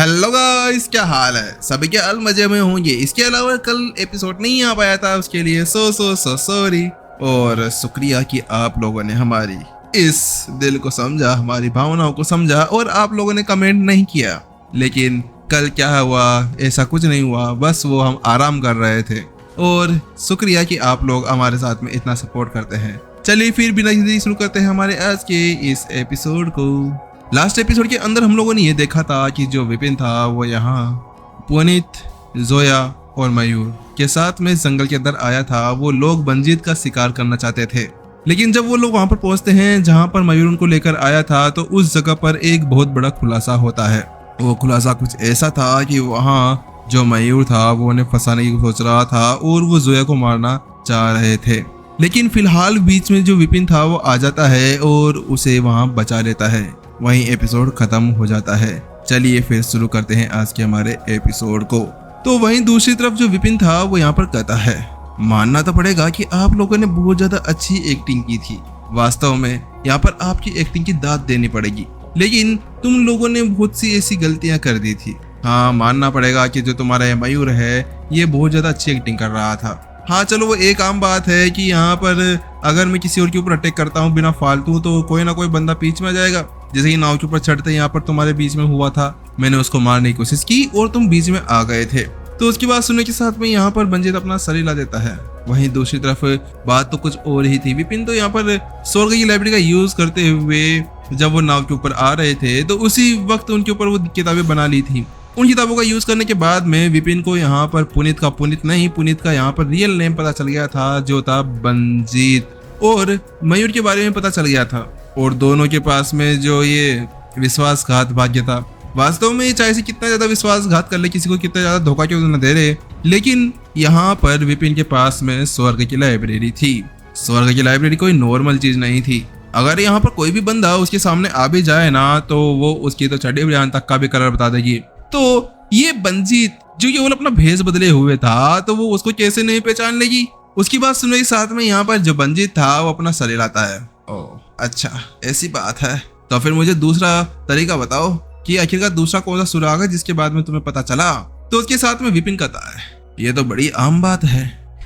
Hello guys, क्या हाल है? सभी के अल मजे में होंगे। इसके अलावा कल एपिसोड नहीं आ पाया था, उसके लिए सो सॉरी। और शुक्रिया कि आप लोगों ने हमारी इस दिल को समझा, हमारी भावनाओं को समझा और आप लोगों ने कमेंट नहीं किया। लेकिन कल क्या हुआ? ऐसा कुछ नहीं हुआ, बस वो हम आराम कर रहे थे। और शुक्रिया कि आप लोग हमारे साथ में इतना सपोर्ट करते हैं। चलिए फिर बिना जल्दी शुरू करते हैं हमारे आज के इस एपिसोड को। लास्ट एपिसोड के अंदर हम लोगों ने ये देखा था कि जो विपिन था वो यहाँ पुनीत, जोया और मयूर के साथ में जंगल के अंदर आया था। वो लोग बंजीत का शिकार करना चाहते थे, लेकिन जब वो लोग वहां पर पहुंचते हैं जहां पर मयूर उनको लेकर आया था, तो उस जगह पर एक बहुत बड़ा खुलासा होता है। वो खुलासा कुछ ऐसा था कि वहाँ जो मयूर था वो उन्हें फंसाने की सोच रहा था और वो जोया को मारना चाह रहे थे। लेकिन फिलहाल बीच में जो विपिन था वो आ जाता है और उसे वहां बचा लेता है। वहीं एपिसोड खत्म हो जाता है। चलिए फिर शुरू करते हैं आज के हमारे एपिसोड को। तो वहीं दूसरी तरफ जो विपिन था वो यहाँ पर कहता है, मानना तो पड़ेगा कि आप लोगों ने बहुत ज्यादा अच्छी एक्टिंग की थी। वास्तव में यहाँ पर आपकी एक्टिंग की दाद देनी पड़ेगी, लेकिन तुम लोगों ने बहुत सी ऐसी गलतियां कर दी थी। हाँ, मानना पड़ेगा कि जो तुम्हारा ये मयूर है ये बहुत ज्यादा अच्छी एक्टिंग कर रहा था। हाँ चलो, वो एक आम बात है कि यहाँ पर अगर मैं किसी और के ऊपर अटैक करता हूँ बिना फालतू, तो कोई ना कोई बंदा बीच में आ जाएगा। जैसे कि नाव के ऊपर चढ़ते यहाँ पर तुम्हारे बीच में हुआ था, मैंने उसको मारने की कोशिश की और तुम बीच में आ गए थे। तो उसकी बात सुनने के साथ में यहाँ पर बंजीत अपना सर हिला देता है। वहीं दूसरी तरफ बात तो कुछ और ही थी। विपिन तो यहाँ पर स्वर्ग की लाइब्रेरी का यूज करते हुए जब वो नाव के ऊपर आ रहे थे तो उसी वक्त उनके ऊपर वो किताबें बना ली थी। उन किताबों का यूज करने के बाद में विपिन को यहाँ पर पुनीत का यहाँ पर रियल नेम पता चल गया था, जो था बंजीत, और मयूर के बारे में पता चल गया था। और दोनों के पास में जो ये विश्वासघात भाग्य था। वास्तव में चाहे से कितना ज्यादा विश्वासघात कर ले, किसी को कितना ज्यादा धोखा क्यों न दे रहे, लेकिन यहाँ पर विपिन के पास में स्वर्ग की लाइब्रेरी थी। स्वर्ग की लाइब्रेरी कोई नॉर्मल चीज नहीं थी। अगर यहाँ पर कोई भी बंदा उसके सामने आ भी जाए ना, तो वो उसकी तो चढ़े बयान तक का भी कलर बता देगी। तो ये बंजीत जो केवल अपना भेष बदले हुए था, तो वो उसको कैसे नहीं पहचान लेगी? उसकी बात सुनने के साथ में यहाँ पर जो बंजीत था वो अपना सर हिलाता है। ओह अच्छा, ऐसी बात है। तो फिर मुझे दूसरा तरीका बताओ कि आखिरकार दूसरा कौन सा सुराग है जिसके बाद में तुम्हें पता चला? तो उसके साथ में विपिन कहता है, ये तो बड़ी आम बात है।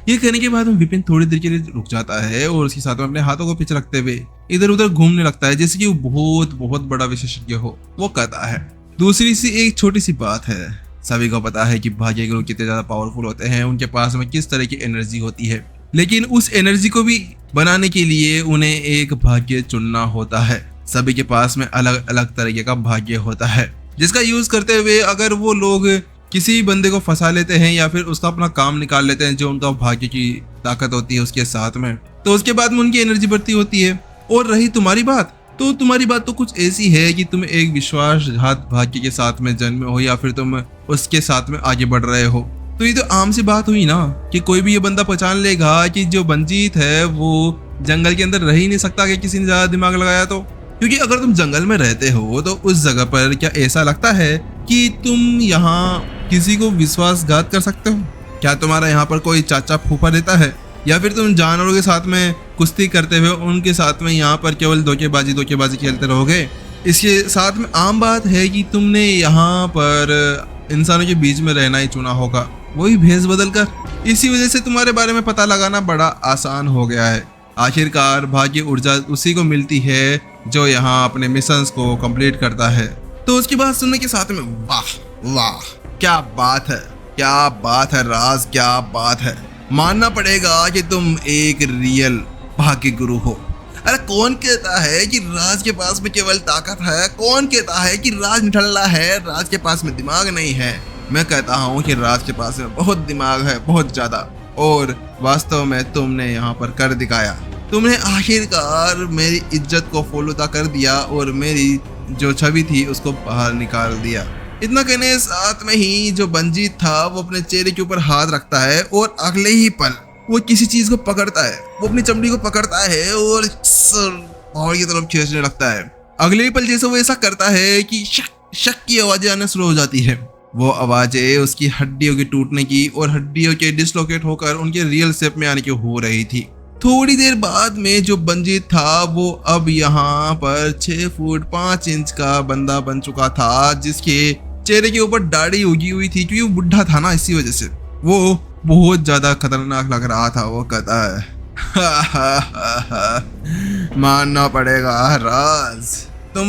ये कहने के बाद में विपिन थोड़ी देर के लिए रुक जाता है और उसके साथ में अपने हाथों को पीछे रखते हुए इधर उधर घूमने लगता है, जैसे कि वो बहुत बड़ा विशेषज्ञ हो। वो कहता है, दूसरी सी एक छोटी सी बात है। सभी को पता है कि भाग्य गुरु कितने ज्यादा पावरफुल होते हैं, उनके पास में किस तरह की एनर्जी होती है, लेकिन उस एनर्जी को भी बनाने के लिए उन्हें एक भाग्य चुनना होता है। सभी के पास में अलग अलग तरीके का भाग्य होता है, जिसका यूज करते हुए अगर वो लोग किसी बंदे को फंसा लेते हैं या फिर उसका अपना काम निकाल लेते हैं, जो उनका भाग्य की ताकत होती है उसके साथ में, तो उसके बाद में उनकी एनर्जी बढ़ती होती है। और रही तुम्हारी बात, तो तुम्हारी बात तो कुछ ऐसी है कि तुम एक विश्वासघात भाग्य के साथ में जन्मे हो या फिर तुम उसके साथ में आगे बढ़ रहे हो। तो ये तो आम सी बात हुई ना कि कोई भी ये बंदा पहचान लेगा कि जो बंजीत है वो जंगल के अंदर रह ही नहीं सकता कि किसी ने ज्यादा दिमाग लगाया तो। क्योंकि अगर तुम जंगल में रहते हो तो उस जगह पर क्या ऐसा लगता है कि तुम यहाँ किसी को विश्वासघात कर सकते हो? क्या तुम्हारा यहाँ पर कोई चाचा फूफा रहता है, या फिर तुम जानवरों के साथ में कुश्ती करते हुए उनके साथ में यहाँ पर केवल धोखेबाजी खेलते रहोगे? इसके साथ में आम बात है कि तुमने यहाँ पर इंसानों के बीच में रहना ही चुना होगा, वही भेष बदल कर। इसी वजह से तुम्हारे बारे में पता लगाना बड़ा आसान हो गया है। आखिरकार भाग्य ऊर्जा उसी को मिलती है जो यहाँ अपने मिशंस को कंप्लीट करता है। तो उसकी बात सुनने के साथ में वाह वाह, क्या बात है राज, क्या बात है। मानना पड़ेगा कि तुम एक रियल भाग्य गुरु हो। अरे कौन कहता है कि राज के पास में केवल ताकत है? कौन कहता है कि राज निठल्ला है, राज के पास में दिमाग नहीं है? मैं कहता हूँ कि राज के पास में बहुत दिमाग है, बहुत ज्यादा। और वास्तव में तुमने यहाँ पर कर दिखाया। तुमने आखिरकार मेरी इज्जत को फॉलोता कर दिया और मेरी जो छवि थी उसको बाहर निकाल दिया। इतना कहने साथ में ही जो बंजीत था वो अपने चेहरे के ऊपर हाथ रखता है और अगले ही पल वो किसी चीज को पकड़ता है। वो अपनी चमड़ी को पकड़ता है और पहाड़ की तरफ खींचने लगता है। अगले ही पल जैसे वो ऐसा करता है कि शक की आवाजें आना शुरू हो जाती है। वो आवाजें उसकी हड्डियों के टूटने की और हड्डियों के डिसलोकेट होकर उनके रियल शेप में आने की हो रही थी। थोड़ी देर बाद में जो बंजीत था वो अब यहाँ पर 6 फुट 5 इंच का बंदा बन चुका था, जिसके चेहरे के ऊपर दाढ़ी उगी हुई थी क्योंकि वो बुढ़ा था ना, इसी वजह से वो बहुत ज्यादा खतरनाक लग रहा था। वो कहता है मानना पड़ेगा राज, तुम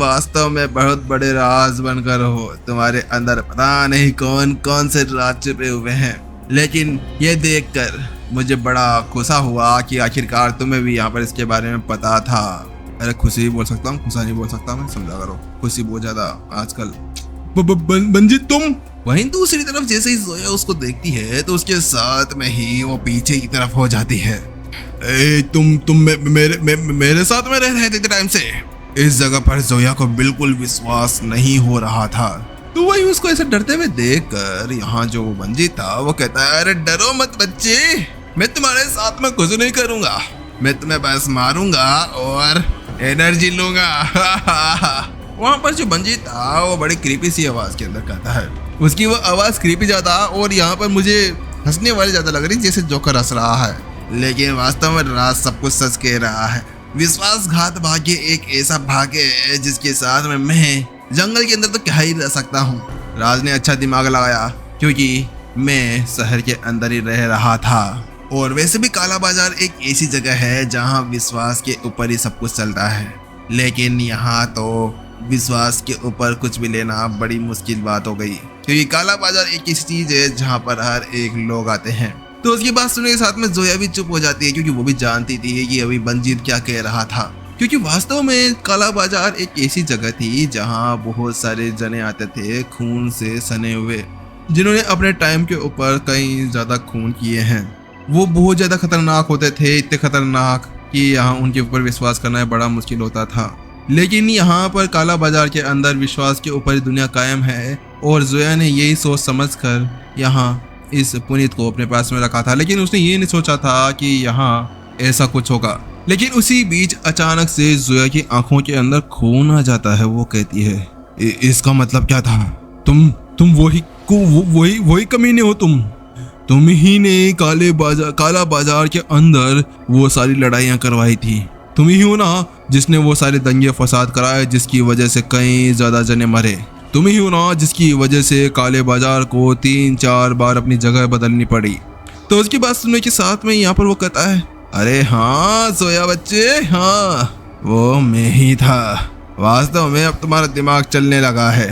वास्तव में बहुत बड़े राज बनकर हो। तुम्हारे अंदर पता नहीं कौन कौन से राज छिपे हुए हैं, लेकिन ये देखकर मुझे बड़ा खुशा हुआ कि आखिरकार तुम्हें भी यहाँ पर इसके बारे में पता था। अरे खुशी ही बोल सकता हूँ, खुशा नहीं बोल सकता मैं, समझा करो। खुशी बहुत ज्यादा आजकल। बंजी तुम। वहीं दूसरी तरफ जैसे ही जोया उसको देखती है तो उसके साथ में ही वो पीछे की तरफ हो जाती है। तुम मेरे साथ में रह रहे थे टाइम से। इस जगह पर जोया को बिल्कुल विश्वास नहीं हो रहा था। तो वही उसको ऐसे डरते हुए देखकर यहाँ जो बंजी था वो कहता है, अरे डरो मत बच्चे, मैं तुम्हारे साथ में कुछ नहीं करूंगा, मैं तुम्हें बस मारूंगा और एनर्जी लूंगा। वहां पर जो बंजी था वो बड़ी क्रीपी सी आवाज के अंदर कहता है। उसकी वो आवाज क्रीपी ज्यादा और यहाँ पर मुझे हंसने वाली ज्यादा लग रही, जैसे जोकर हंस रहा है, लेकिन वास्तव में राज सब कुछ सच कह रहा है। विश्वासघात भाग्य एक ऐसा भाग्य है जिसके साथ में मैं जंगल के अंदर तो क्या ही रह सकता हूँ। राज ने अच्छा दिमाग लगाया क्योंकि मैं शहर के अंदर ही रह रहा था, और वैसे भी काला बाजार एक ऐसी जगह है जहाँ विश्वास के ऊपर ही सब कुछ चलता है, लेकिन यहाँ तो विश्वास के ऊपर कुछ भी लेना बड़ी मुश्किल बात हो गई, क्योंकि काला बाजार एक ऐसी चीज है जहाँ पर हर एक लोग आते हैं। तो उसकी बात सुनने के साथ में जोया भी चुप हो जाती है, क्योंकि वो भी जानती थी कि अभी बंजीत क्या कह रहा था। क्योंकि वास्तव में काला बाजार एक ऐसी जगह थी जहाँ बहुत सारे जने आते थे खून से सने हुए, जिन्होंने अपने टाइम के ऊपर कई ज्यादा खून किए हैं। वो बहुत ज्यादा खतरनाक होते थे, इतने खतरनाक कि यहाँ उनके ऊपर विश्वास करना बड़ा मुश्किल होता था। लेकिन यहाँ पर काला बाजार के अंदर विश्वास के ऊपर दुनिया कायम है, और जोया ने यही सोच समझकर यहाँ इस पुनीत को अपने पास में रखा था। लेकिन उसने ये नहीं सोचा था कि यहाँ ऐसा कुछ होगा। लेकिन उसी बीच अचानक से जोया की आंखों के अंदर खून आ जाता है। वो कहती है, इसका मतलब क्या था? तुम वही कमीने हो। तुम ही ने काला बाजार के अंदर वो सारी लड़ाइयाँ करवाई थी। तुम ही हो ना जिसने वो सारे दंगे फसाद कराए, जिसकी वजह से कई ज्यादा जने मरे। तुम ही हो ना जिसकी वजह से काले बाजार को 3-4 बार अपनी जगह बदलनी पड़ी। तो उसकी बात सुनने के साथ में यहाँ पर वो कहता है, अरे हाँ सोया बच्चे, हाँ वो मैं ही था। वास्तव में अब तुम्हारा दिमाग चलने लगा है।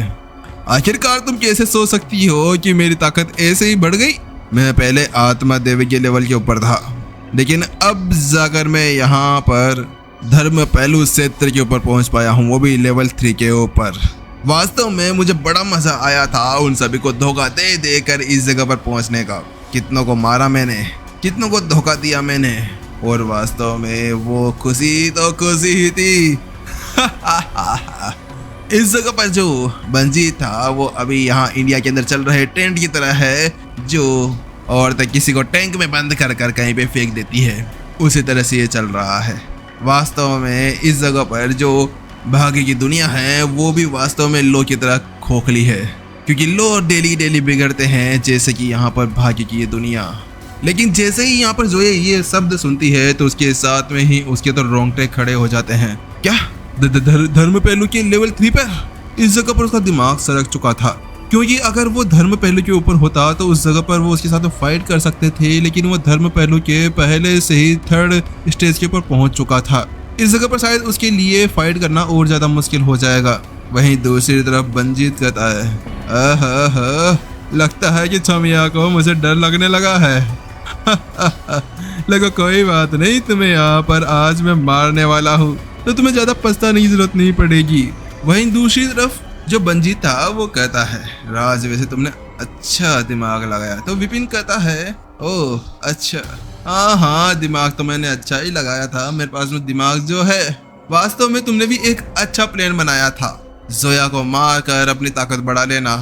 आखिरकार तुम कैसे सोच सकती हो कि मेरी ताकत ऐसे ही बढ़ गई? मैं पहले आत्मा देवी के लेवल के ऊपर था, लेकिन अब जाकर मैं यहाँ पर धर्म पहलू क्षेत्र के ऊपर पहुँच पाया हूँ, वो भी लेवल 3 के ऊपर। वास्तव में मुझे बड़ा मजा आया था उन सभी को धोखा दे देकर इस जगह पर पहुँचने का। कितनों को मारा मैंने, कितनों को धोखा दिया मैंने, और वास्तव में वो खुशी तो खुशी ही थी। इस जगह पर जो बंजी था वो अभी यहाँ इंडिया के अंदर चल रहे ट्रेंड की तरह है, जो औरतें किसी को टैंक में बंद कर कर कहीं पे फेंक देती है, उसी तरह से ये चल रहा है। वास्तव में इस जगह पर जो भाग्य की दुनिया है वो भी वास्तव में लो की तरह खोखली है, क्योंकि लो डेली बिगड़ते हैं जैसे कि यहाँ पर भाग्य की ये दुनिया। लेकिन जैसे ही यहाँ पर जो ये शब्द सुनती है तो उसके साथ में ही उसके तो रोंगटे खड़े हो जाते हैं। क्या धर्म पहलू के लेवल 3 पर? इस जगह पर उसका दिमाग सरक चुका था, क्योंकि अगर वो धर्म पहलू के ऊपर होता तो उस जगह पर वो उसके साथ फाइट कर सकते थे, लेकिन वो धर्म पहलू के पहले से ही 3rd स्टेज के ऊपर पहुंच चुका था। इस जगह पर शायद उसके लिए फाइट करना और ज्यादा मुश्किल हो जाएगा। वहीं दूसरी तरफ बंजीत कहता है, लगता है कि छमिया को मुझे डर लगने लगा है। लगा कोई बात नहीं, तुम्हें यहाँ पर आज मैं मारने वाला हूँ, तो तुम्हें ज्यादा पछताने की जरूरत नहीं पड़ेगी। वहीं दूसरी तरफ जो बंजीत था वो कहता है, राज वैसे तुमने अच्छा दिमाग लगाया। तो विपिन कहता है, ओह अच्छा, हाँ दिमाग तो मैंने अच्छा ही लगाया था। मेरे पास में दिमाग जो है, वास्तव में तुमने भी एक अच्छा प्लान बनाया था, जोया को मार कर अपनी ताकत बढ़ा लेना,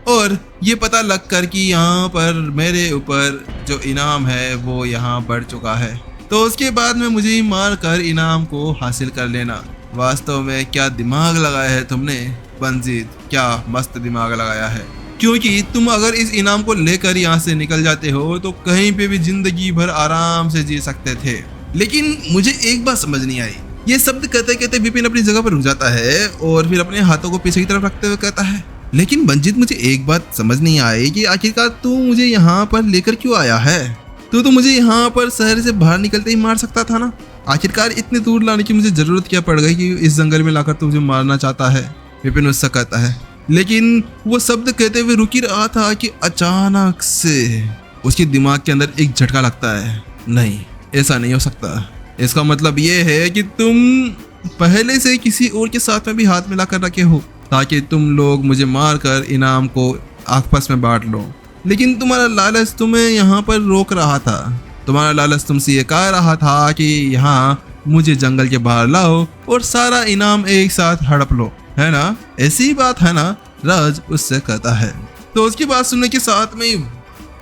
और ये पता लग कर कि यहाँ पर मेरे ऊपर जो इनाम है वो यहाँ बढ़ चुका है, तो उसके बाद में मुझे ही मार कर इनाम को हासिल कर लेना। वास्तव में क्या दिमाग लगाया है तुमने बंजीत, क्या मस्त दिमाग लगाया है। क्योंकि तुम अगर इस इनाम को लेकर यहाँ से निकल जाते हो तो कहीं पे भी जिंदगी भर आराम से जी सकते थे। लेकिन मुझे एक बात समझ नहीं आई। ये शब्द कहते कहते विपिन अपनी जगह पर रुक जाता है और फिर अपने हाथों को पीछे की तरफ रखते हुए कहता है, लेकिन मंजित, मुझे एक बात समझ नहीं आई कि आखिरकार तू मुझे यहाँ पर लेकर क्यों आया है? तू तो मुझे यहाँ पर शहर से बाहर निकलते ही मार सकता था ना। आखिरकार इतने दूर लाने की मुझे जरूरत क्या पड़ गई कि इस जंगल में लाकर तू मुझे मारना चाहता है? विपिन उससे कहता है। लेकिन वो शब्द कहते हुए रुक ही रहा था कि अचानक से उसके दिमाग के अंदर एक झटका लगता है। नहीं, ऐसा नहीं हो सकता। इसका मतलब ये है कि तुम पहले से किसी और के साथ में भी हाथ मिला कर रखे हो ताकि तुम लोग मुझे मारकर इनाम को आपस में बांट लो। लेकिन तुम्हारा लालच तुम्हें यहाँ पर रोक रहा था। तुम्हारा लालच तुमसे ये कह रहा था कि यहाँ मुझे जंगल के बाहर लाओ और सारा इनाम एक साथ हड़प लो, है ना? ऐसी बात है ना? राज उससे कहता है। तो उसकी बात सुनने के साथ में,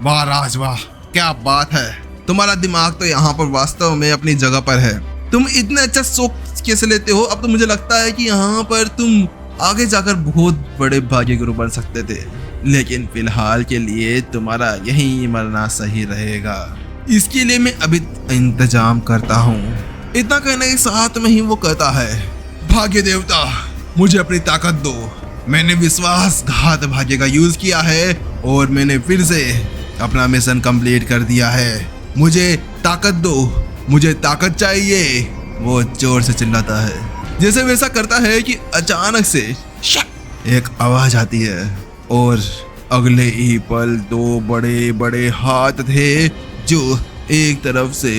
वाह राज वाह, क्या बात है। तुम्हारा दिमाग तो यहाँ पर वास्तव में अपनी जगह पर है। तुम इतने अच्छा सोच कैसे लेते हो? अब तो मुझे लगता है कि यहाँ पर तुम आगे जाकर बहुत बड़े भाग्य गुरु बन सकते थे, लेकिन फिलहाल के लिए तुम्हारा यहीं मरना सही रहेगा। इसके लिए मैं अभी इंतजाम करता हूँ। इतना कहने के साथ में ही वो कहता है, भाग्य देवता मुझे अपनी ताकत दो। मैंने विश्वासघात भाग्य का यूज किया है और मैंने फिर से अपना मिशन कंप्लीट कर दिया है। मुझे ताकत दो, मुझे ताकत चाहिए। वो जोर से चिल्लाता है। जैसे वैसा करता है कि अचानक से एक आवाज आती है और अगले ही पल दो बड़े बड़े हाथ थे जो एक तरफ से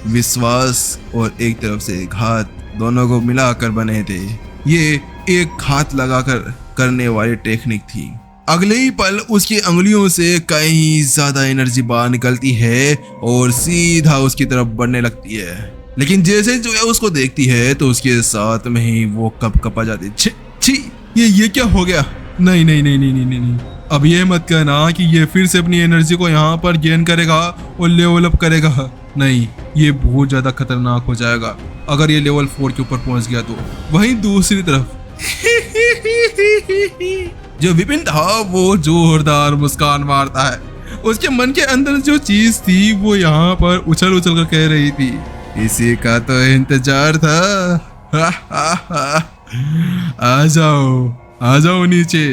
विश्वास और एक तरफ से घात दोनों को मिलाकर बने थे। ये एक हाथ लगाकर करने वाली टेक्निक थी। अगले ही पल उसकी अंगुलियों से कहीं ज्यादा एनर्जी बाहर निकलती है और सीधा उसकी तरफ बढ़ने लगती है। लेकिन जैसे जो है उसको देखती है तो उसके साथ में ही वो कपा जाती है। छी, ये क्या हो गया? नहीं नहीं नहीं नहीं नहीं नहीं, अब ये मत कहना कि ये फिर से अपनी एनर्जी को यहाँ पर गेन करेगा और लेवल अप करेगा। नहीं, ये बहुत ज्यादा खतरनाक हो जाएगा अगर ये लेवल 4 के ऊपर पहुंच गया तो। वहीं दूसरी तरफ जो विपिन था वो जोरदार मुस्कान मारता है। उसके मन के अंदर जो चीज थी वो यहाँ पर उछल उछल कर कह रही थी, इसी का तो इंतजार था। आ जाओ नीचे।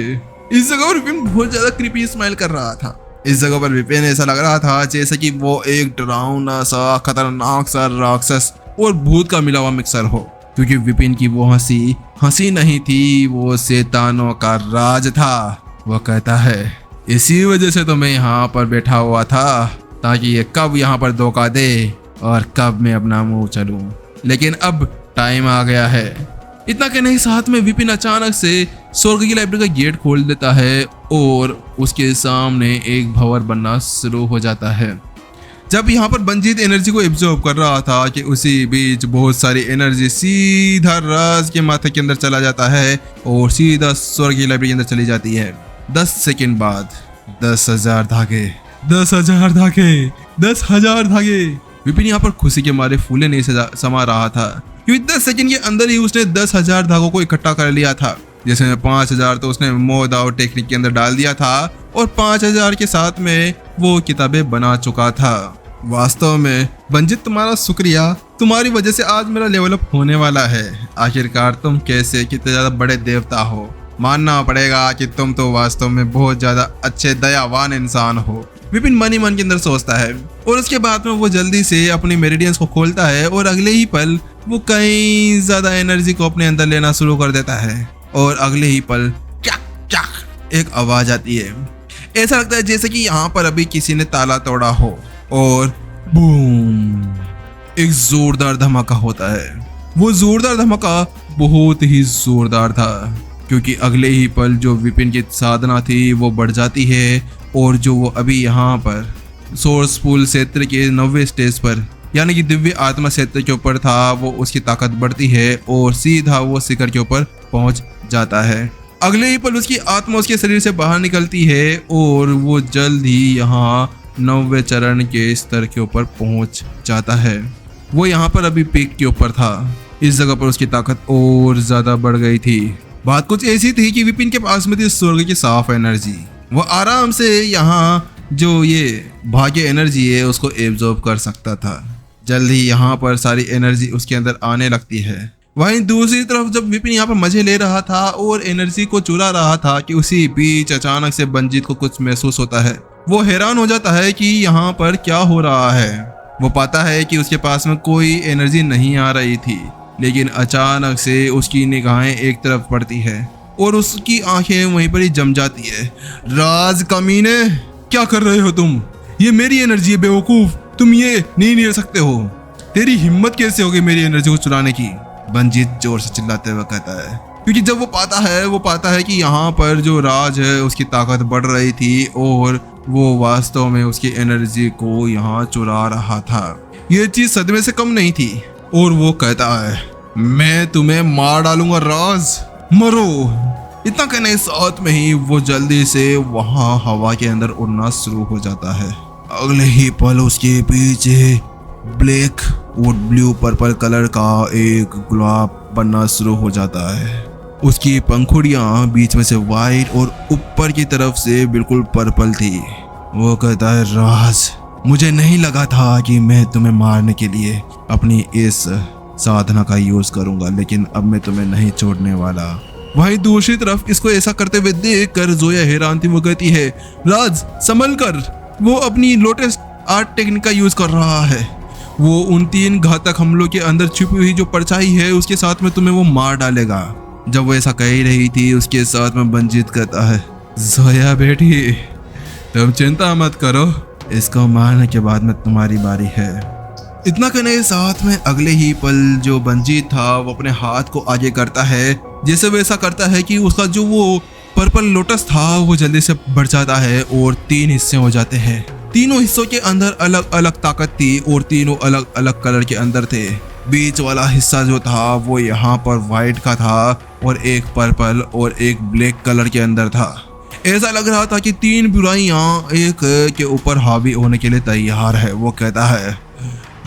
इस जगह पर विपिन बहुत ज्यादा क्रीपी स्माइल कर रहा था। इस जगह पर विपिन ऐसा लग रहा था जैसे कि वो एक डरावना सा खतरनाक सा राक्षस और भूत का मिला हुआ मिक्सर हो, क्योंकि विपिन की वो हंसी नहीं थी, वो शैतानों का राज था। वो कहता है, इसी वजह से तो मैं यहाँ पर बैठा हुआ था ताकि ये कब यहाँ पर धोखा दे और कब मैं अपना मुंह चलूं, लेकिन अब टाइम आ गया है। इतना कहने के साथ में विपिन अचानक से स्वर्ग की लाइब्रेरी का गेट खोल देता है और उसके सामने एक भंवर बनना शुरू हो जाता है। जब यहाँ पर बंजीत एनर्जी को एब्जॉर्ब कर रहा था कि उसी बीच बहुत सारी एनर्जी सीधा राज के माथे के अंदर चला जाता है और सीधा स्वर्ग की लाइब्रेरी के अंदर चली जाती है। 10 सेकंड बाद 10,000 धागे, 10,000 धागे, 10,000 धागे। विपिन यहाँ पर खुशी के मारे फूले नहीं समा रहा था, क्योंकि 10 सेकंड के अंदर ही उसने 10,000 धागों को इकट्ठा कर लिया था। जिसमें 5,000 तो उसने मोह दाव टेक्निक के अंदर डाल दिया था और 5,000 के साथ में वो किताबें बना चुका था। वास्तव में बंजित, तुम्हारा शुक्रिया। तुम्हारी वजह से आज मेरा लेवल अप होने वाला है। आखिरकार तुम कैसे कितने ज्यादा बड़े देवता हो। मानना पड़ेगा कि तुम तो वास्तव में बहुत ज्यादा अच्छे दयावान इंसान हो। विपिन मन ही मन के अंदर सोचता है और उसके बाद में वो जल्दी से अपनी मेरिडियंस को खोलता है और अगले ही पल वो कई ज्यादा एनर्जी को अपने अंदर लेना शुरू कर देता है और अगले ही पल क्या क्या एक आवाज आती है। ऐसा लगता है जैसे कि यहाँ पर अभी किसी ने ताला तोड़ा हो और बूम, एक जोरदार धमाका होता है। वो जोरदार धमाका बहुत ही जोरदार था, क्योंकि अगले ही पल जो विपिन की साधना थी वो बढ़ जाती है और जो वो अभी यहाँ पर सोर्सफुल क्षेत्र के 90वें स्टेज पर यानी कि दिव्य आत्मा क्षेत्र के ऊपर था, वो उसकी ताकत बढ़ती है और सीधा वो शिखर के ऊपर पहुंच जाता है। अगले ही पल उसकी आत्मा उसके शरीर से बाहर निकलती है और वो जल्द ही यहाँ 90वें चरण के स्तर के ऊपर पहुंच जाता है। वो यहाँ पर अभी पीक के ऊपर था। इस जगह पर उसकी ताकत और ज्यादा बढ़ गई थी। बात कुछ ऐसी थी कि विपिन के पास में थी स्वर्ग की साफ एनर्जी। वो आराम से यहाँ जो ये भाग्य एनर्जी है उसको एब्जॉर्ब कर सकता था। जल्द ही यहाँ पर सारी एनर्जी उसके अंदर आने लगती है वहीं दूसरी तरफ जब विपिन यहाँ पर मजे ले रहा था और एनर्जी को चुरा रहा था कि उसी बीच अचानक से बंजीत को कुछ महसूस होता है। वो हैरान हो जाता है कि यहाँ पर क्या हो रहा है। वो पाता है कि उसके पास में कोई एनर्जी नहीं आ रही थी, लेकिन अचानक से उसकी निगाहें एक तरफ पड़ती है और उसकी आंखें वहीं पर ही जम जाती है। राज कमीने, क्या कर रहे हो तुम? ये मेरी एनर्जी है बेवकूफ, तुम ये नहीं ले सकते हो। तेरी हिम्मत कैसे होगी मेरी एनर्जी को चुराने की? बंजीत जोर से चिल्लाते हुए कहता है, क्योंकि जब वो पाता है कि यहाँ पर जो राज है उसकी ताकत बढ़ रही थी और वो वास्तव में उसकी एनर्जी को यहाँ चुरा रहा था। ये चीज सदमे से कम नहीं थी और वो कहता है, मैं तुम्हें मार डालूंगा राज, मरो। इतना कहने साथ में ही वो जल्दी से वहाँ हवा के अंदर उड़ना शुरू हो जाता है। अगले ही पल उसके पीछे ब्लैक और ब्लू पर्पल कलर का एक गुलाब बनना शुरू हो जाता है। उसकी पंखुड़ियां बीच में से वाइट और ऊपर की तरफ से बिल्कुल पर्पल थी। वो कहता है, राज, मुझे नहीं लगा था कि मैं तुम्हें मारने के लिए अपनी इस साधना का यूज करूंगा, लेकिन अब मैं तुम्हें नहीं छोड़ने वाला। वहीं दूसरी तरफ इसको ऐसा करते हुए देख कर जोया हैरान थी। वो कहती है, राज संभल कर, वो अपनी लोटस आर्ट टेक्निक का यूज कर रहा है। वो उन 3 घातक हमलों के अंदर छुपी हुई जो परछाई है उसके साथ में तुम्हें वो मार डालेगा। जब वो ऐसा कह ही रही थी उसके साथ में बंजीत कहता है, जोया बेटी, तुम चिंता मत करो, इसको मारने के बाद में तुम्हारी बारी है। इतना कहने के साथ में अगले ही पल जो बंजीत था वो अपने हाथ को आगे करता है, जैसे वो ऐसा करता है कि उसका जो वो पर्पल लोटस था वो जल्दी से बढ़ जाता है और 3 हिस्से हो जाते हैं। तीनों हिस्सों के अंदर अलग अलग ताकत थी और तीनों अलग अलग कलर के अंदर थे। बीच वाला हिस्सा जो था वो यहाँ पर वाइट का था और एक पर्पल और एक ब्लैक कलर के अंदर था। ऐसा लग रहा था कि 3 बुराइयां एक के ऊपर हावी होने के लिए तैयार है। वो कहता है,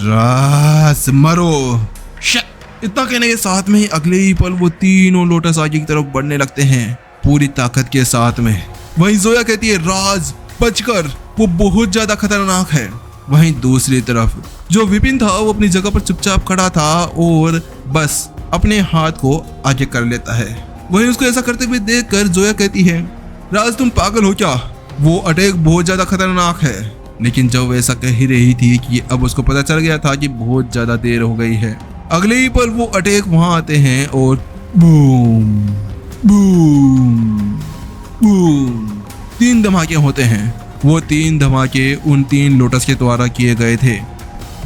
रास मरो। इतना कहने के साथ में ही अगले ही पल वो तीनों लोटस आगे की तरफ बढ़ने लगते हैं पूरी ताकत के साथ में। वहीं जोया कहती है, राज बचकर, वो बहुत ज्यादा खतरनाक है। वहीं दूसरी तरफ जो विपिन था वो अपनी जगह पर चुपचाप खड़ा था और बस अपने हाथ को आगे कर लेता है। वहीं उसको ऐसा करते हुए देखकर जोया कहती है, राज तुम पागल हो क्या? वो अटैक बहुत ज्यादा खतरनाक है। लेकिन जब ऐसा कह ही रही थी कि अब उसको पता चल गया था कि बहुत ज्यादा देर हो गई है। अगले ही पल वो अटैक वहां आते हैं और बूम बूम बूम 3 धमाके होते हैं। वो 3 धमाके उन 3 लोटस के द्वारा किए गए थे।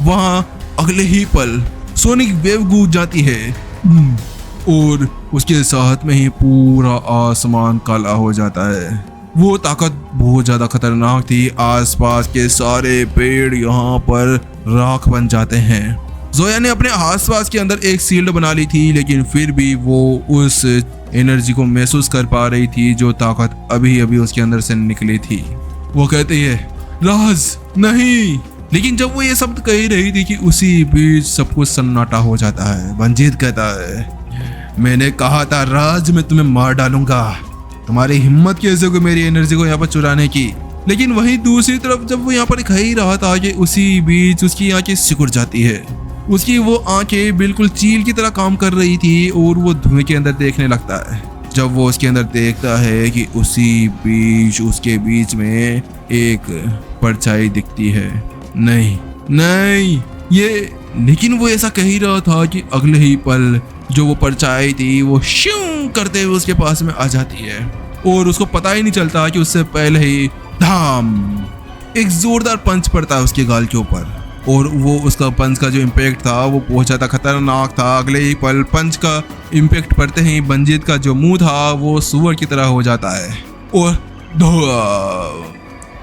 वहां अगले ही पल सोनिक वेव गूंज जाती है और उसके साथ में ही पूरा आसमान काला हो जाता है। वो ताकत बहुत ज्यादा खतरनाक थी। आसपास के सारे पेड़ यहाँ पर राख बन जाते हैं। जोया ने अपने आसपास के अंदर एक शील्ड बना ली थी, लेकिन फिर भी वो उस एनर्जी को महसूस कर पा रही थी जो ताकत अभी अभी उसके अंदर से निकली थी। वो कहती है, राज नहीं। लेकिन जब वो ये शब्द कह रही थी कि उसी बीच सब कुछ सन्नाटा हो जाता है। बंजीत कहता है, मैंने कहा था राज मैं तुम्हें मार डालूंगा, तुम्हारी हिम्मत कैसे होगी मेरी एनर्जी को यहाँ पर चुराने की। लेकिन वहीं दूसरी तरफ जब वो यहाँ पर कह ही रहा था कि उसी बीच उसकी आंखें सिकुड़ जाती है। उसकी वो आंखें बिल्कुल चील की तरह काम कर रही थी और वो धुएं के अंदर देखने लगता है। जब वो उसके अंदर देखता है कि उसी बीच उसके बीच में एक परछाई दिखती है। नहीं नहीं ये, लेकिन वो ऐसा कह ही रहा था कि अगले ही पल जो वो परछाई थी वो श्यूं करते हुए उसके पास में आ जाती है और उसको पता ही नहीं चलता कि उससे पहले ही धाम एक जोरदार पंच पड़ता है उसके गाल के ऊपर। और वो उसका पंच का जो इम्पैक्ट था वो बहुत ज्यादा खतरनाक था। अगले ही पल पंच का इम्पैक्ट पड़ते ही बंजीत का जो मुंह था वो सुअर की तरह हो जाता है और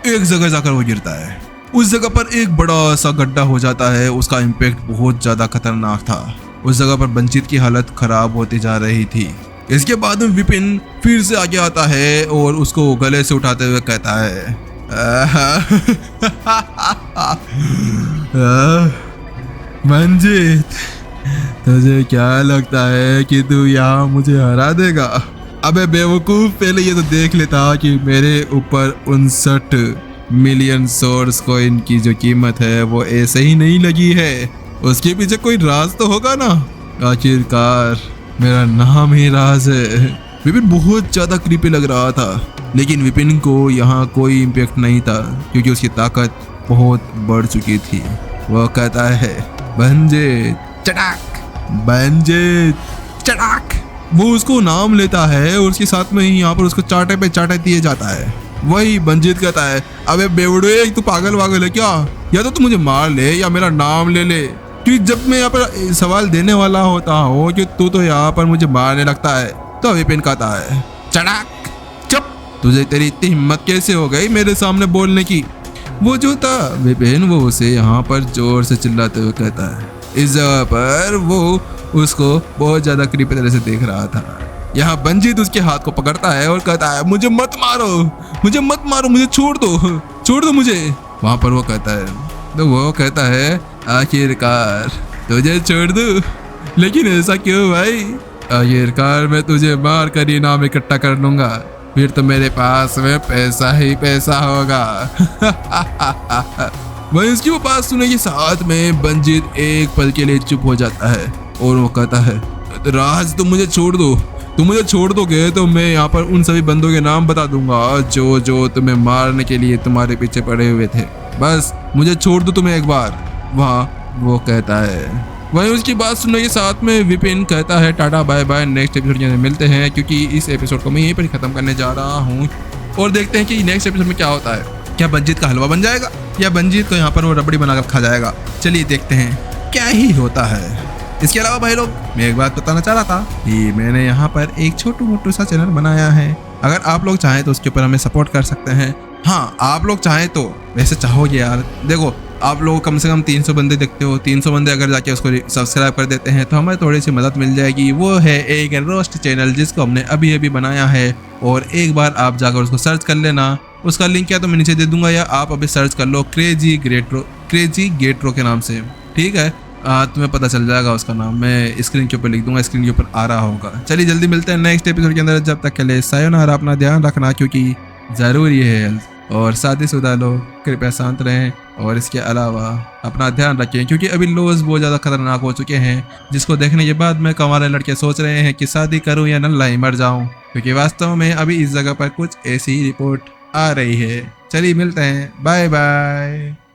एक जगह जाकर वो गिरता है। उस जगह पर एक बड़ा सा गड्ढा हो जाता है। उसका इम्पैक्ट बहुत ज्यादा खतरनाक था। उस जगह पर बंजीत की हालत खराब होती जा रही थी। इसके बाद में विपिन फिर से आगे आता है और उसको गले से उठाते हुए कहता है, बंजीत तुझे क्या लगता है कि तू यहाँ मुझे हरा देगा? अबे बेवकूफ, पहले ये तो देख लेता कि मेरे ऊपर 59 मिलियन सोर्स कॉइन की जो कीमत है वो ऐसे ही नहीं लगी है। उसके पीछे कोई राज तो होगा ना। आखिरकार मेरा नाम ही राज है। विपिन बहुत ज्यादा क्रीपी लग रहा था, लेकिन विपिन को यहाँ कोई इम्पैक्ट नहीं था क्योंकि उसकी ताकत बहुत बढ़ चुकी थी। वो कहता है बंजे चटाक, बंजे चटाक। वो उसको नाम लेता है और उसके साथ में ही यहाँ पर उसको चाटे पे चाटे दिए जाता है। वही बंजीत कहता है अबे बेवड़े तू पागल वागल है क्या, या तो तू मुझे मार ले या मेरा नाम ले ले, क्योंकि जब मैं यहाँ पर सवाल देने वाला होता हूँ कि तू तो यहाँ पर मुझे मारने लगता है। तो विपिन कहता है चटाक चुप, तुझे तेरी इतनी हिम्मत कैसे हो गई मेरे सामने बोलने की। वो जो था विपिन वो उसे यहाँ पर जोर से चिल्लाते हुए कहता है। इस जगह पर वो उसको बहुत ज्यादा क्रीपी तरह से देख रहा था। यहाँ बंजीत उसके हाथ को पकड़ता है और कहता है मुझे मत मारो, मुझे मत मारो, मुझे छोड़ दो मुझे। वहां पर वो कहता है, तो वो कहता है आखिरकार तुझे छोड़ दूं, लेकिन ऐसा क्यों भाई? आखिरकार मैं तुझे मार कर इनाम इकट्ठा कर लूंगा, फिर तो मेरे पास में पैसा ही पैसा होगा। वही उसकी वो बात सुने के साथ में बंजीत एक पल के लिए चुप हो जाता है और वो कहता है राज तुम मुझे छोड़ दो, तुम मुझे छोड़ दोगे तो मैं यहाँ पर उन सभी बंदों के नाम बता दूंगा जो तुम्हें मारने के लिए तुम्हारे पीछे पड़े हुए थे। बस मुझे छोड़ दो तुम्हें एक बार। वहाँ वो कहता है। वहीं उसकी बात सुनने के साथ में विपिन कहता है tata bye bye, next episode में मिलते हैं, क्योंकि इस एपिसोड को मैं यहीं पर खत्म करने जा रहा हूँ और देखते हैं कि नेक्स्ट एपिसोड में क्या होता है। क्या बंजीत का हलवा बन जाएगा या बंजीत को यहाँ पर वो रबड़ी बनाकर खा जाएगा? चलिए देखते हैं क्या ही होता है। इसके अलावा भाई लोग मैं एक बात बताना चाह रहा था कि मैंने यहाँ पर एक छोटू मोटू सा चैनल बनाया है। अगर आप लोग चाहें तो उसके ऊपर हमें सपोर्ट कर सकते हैं। हाँ आप लोग चाहें तो, वैसे चाहोगे यार, देखो आप लोग कम से कम 300 बंदे देखते हो, 300 बंदे अगर जाके उसको सब्सक्राइब कर देते हैं तो हमें थोड़ी सी मदद मिल जाएगी। वो है एक रोस्ट चैनल जिसको हमने अभी अभी बनाया है और एक बार आप जाकर उसको सर्च कर लेना। उसका लिंक या तो मैं नीचे दे दूंगा या आप अभी सर्च कर लो क्रेजी गेट्रो के नाम से, ठीक है? तुम्हें पता चल जाएगा उसका नाम, मैं स्क्रीन के ऊपर लिख दूंगा, स्क्रीन के ऊपर आ रहा होगा। चलिए जल्दी मिलते हैं नेक्स्ट एपिसोड के अंदर, जब तक के लिए सायोनारा, अपना ध्यान रखना क्योंकि ज़रूरी है हेल्थ, और शादीशुदा लोग कृपया शांत रहें और इसके अलावा अपना ध्यान रखें क्योंकि अभी लोज बहुत ज़्यादा खतरनाक हो चुके हैं, जिसको देखने के बाद में कमारे लड़के सोच रहे हैं कि शादी करूं या नल्ला ही मर जाऊं, क्योंकि वास्तव में अभी इस जगह पर कुछ ऐसी रिपोर्ट आ रही है। चलिए मिलते हैं, बाय बाय।